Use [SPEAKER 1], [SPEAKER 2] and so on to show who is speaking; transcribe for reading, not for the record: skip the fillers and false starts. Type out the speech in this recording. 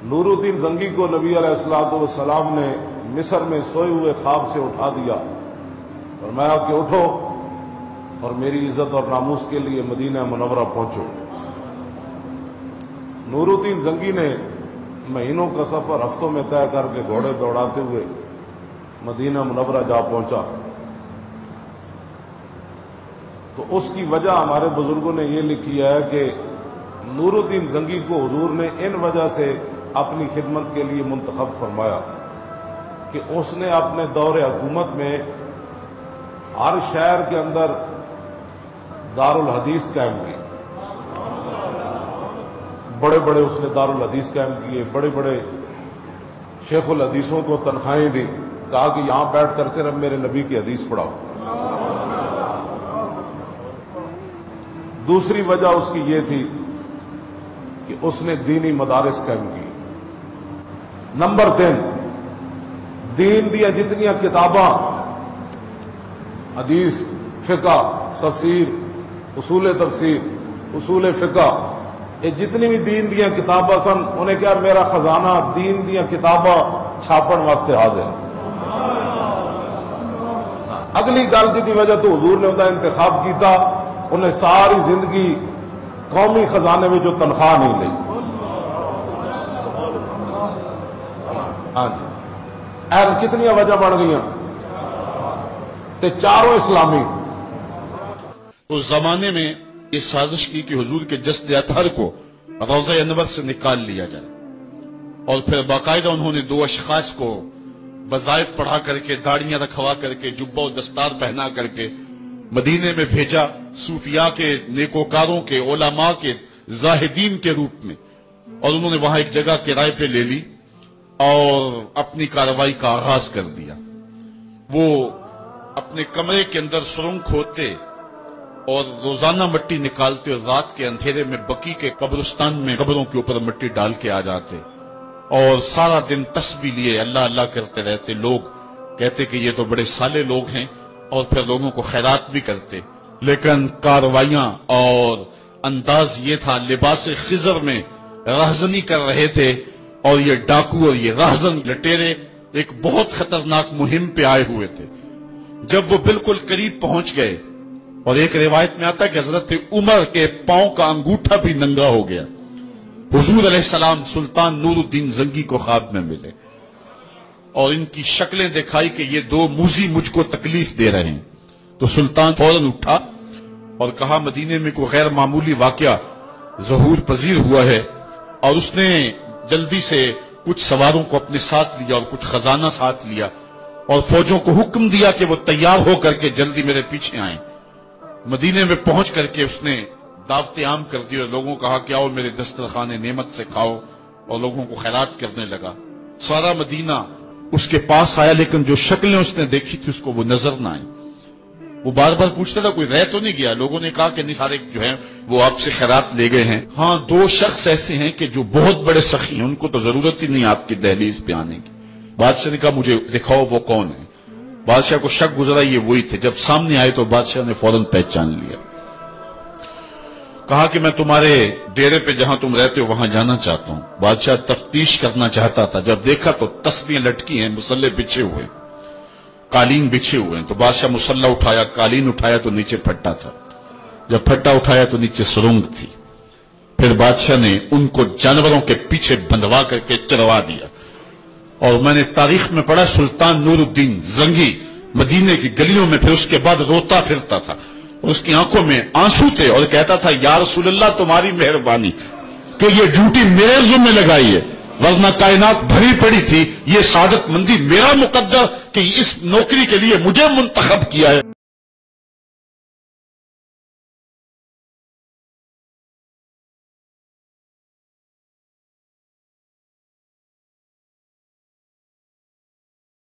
[SPEAKER 1] نورالدین زنگی کو نبی علیہ الصلوۃ والسلام نے مصر میں سوئے ہوئے خواب سے اٹھا دیا، فرمایا کہ اٹھو اور میری عزت اور ناموس کے لیے مدینہ منورہ پہنچو۔ نورالدین زنگی نے مہینوں کا سفر ہفتوں میں طے کر کے گھوڑے دوڑاتے ہوئے مدینہ منورہ جا پہنچا۔ تو اس کی وجہ ہمارے بزرگوں نے یہ لکھی ہے کہ نورالدین زنگی کو حضور نے ان وجہ سے اپنی خدمت کے لیے منتخب فرمایا کہ اس نے اپنے دور حکومت میں ہر شہر کے اندر دارالحدیث قائم کی، بڑے بڑے اس نے دارالحدیث قائم کیے، بڑے بڑے شیخ الحدیثوں کو تنخواہیں دی، کہا کہ یہاں بیٹھ کر صرف میرے نبی کی حدیث پڑھاؤ۔ دوسری وجہ اس کی یہ تھی کہ اس نے دینی مدارس قائم کی۔ نمبر 3، دین دیا جتنی کتاباں، حدیث، فقہ، تفسیر، اصول تفسیر، اصول فقہ، یہ جتنی بھی دین دیا کتاباں سن، انہیں کیا میرا خزانہ دین دیا کتاباں چھاپن واسطے حاضر۔ اگلی گل جی وجہ تو حضور نے انہیں انتخاب کیتا، انہیں ساری زندگی قومی خزانے میں جو تنخواہ نہیں لی۔ ہاں جی، اور کتنی وجہ بڑھ گئی تے چاروں اسلامی۔
[SPEAKER 2] اس زمانے میں یہ سازش کی کہ حضور کے جسد اطہر کو روضہ انور سے نکال لیا جائے، اور پھر باقاعدہ انہوں نے 2 اشخاص کو وظائف پڑھا کر کے، داڑیاں رکھوا کر کے، جبہ و دستار پہنا کر کے مدینے میں بھیجا، صوفیاء کے، نیکوکاروں کے، علماء کے، زاہدین کے روپ میں، اور انہوں نے وہاں ایک جگہ کرائے پہ لے لی اور اپنی کارروائی کا آغاز کر دیا۔ وہ اپنے کمرے کے اندر سرنگ کھودتے اور روزانہ مٹی نکالتے، اور رات کے اندھیرے میں بقی کے قبرستان میں قبروں کے اوپر مٹی ڈال کے آ جاتے، اور سارا دن تسبیح لیے اللہ اللہ کرتے رہتے۔ لوگ کہتے کہ یہ تو بڑے صالح لوگ ہیں، اور پھر لوگوں کو خیرات بھی کرتے، لیکن کارروائیاں اور انداز یہ تھا، لباس خضر میں رہزنی کر رہے تھے، اور یہ ڈاکو اور یہ رہزن لٹیرے ایک بہت خطرناک مہم پہ آئے ہوئے تھے۔ جب وہ بالکل قریب پہنچ گئے، اور ایک روایت میں آتا ہے کہ حضرت عمر کے پاؤں کا انگوٹھا بھی ننگا ہو گیا، حضور علیہ السلام سلطان نورالدین زنگی کو خواب میں ملے، اور ان کی شکلیں دکھائی کہ یہ 2 موذی مجھ کو تکلیف دے رہے ہیں۔ تو سلطان فوراً اٹھا اور کہا مدینے میں کوئی غیر معمولی واقعہ ظہور پذیر ہوا ہے، اور اس نے جلدی سے کچھ سواروں کو اپنے ساتھ لیا اور کچھ خزانہ ساتھ لیا، اور فوجوں کو حکم دیا کہ وہ تیار ہو کر کے جلدی میرے پیچھے آئیں۔ مدینے میں پہنچ کر کے اس نے دعوت عام کر دی اور لوگوں کو کہا کہ آؤ میرے دسترخوان نعمت سے کھاؤ، اور لوگوں کو خیرات کرنے لگا۔ سارا مدینہ اس کے پاس آیا، لیکن جو شکلیں اس نے دیکھی تھی اس کو وہ نظر نہ آئی۔ وہ بار بار پوچھتا تھا کوئی رہ تو نہیں گیا؟ لوگوں نے کہا کہ نہیں، سارے جو ہیں وہ آپ سے خیرات لے گئے ہیں۔ ہاں 2 شخص ایسے ہیں کہ جو بہت بڑے سخی ہیں، ان کو تو ضرورت ہی نہیں آپ کی دہلیز پہ آنے کی۔ بادشاہ نے کہا مجھے دکھاؤ وہ کون ہے۔ بادشاہ کو شک گزرا یہ وہی تھے۔ جب سامنے آئے تو بادشاہ نے فوراً پہچان لیا، کہا کہ میں تمہارے ڈیرے پہ جہاں تم رہتے ہو وہاں جانا چاہتا ہوں۔ بادشاہ تفتیش کرنا چاہتا تھا، جب دیکھا تو تسبیحیں لٹکی ہیں، مصلے بچھے ہوئے، قالین بچھے ہوئے ہیں۔ تو بادشاہ مصلہ اٹھایا، قالین اٹھایا تو نیچے پھٹا تھا، جب پھٹا اٹھایا تو نیچے سرنگ تھی۔ پھر بادشاہ نے ان کو جانوروں کے پیچھے بندھوا کر کے چروا دیا، اور میں نے تاریخ میں پڑھا سلطان نورالدین زنگی مدینے کی گلیوں میں پھر اس کے بعد روتا پھرتا تھا، اس کی آنکھوں میں آنسو تھے، اور کہتا تھا یا رسول اللہ تمہاری مہربانی کہ یہ ڈیوٹی میرے ذمہ لگائی ہے، ورنہ کائنات بھری پڑی تھی، یہ سعادت مندی میرا مقدر کہ اس نوکری کے لیے مجھے منتخب کیا ہے۔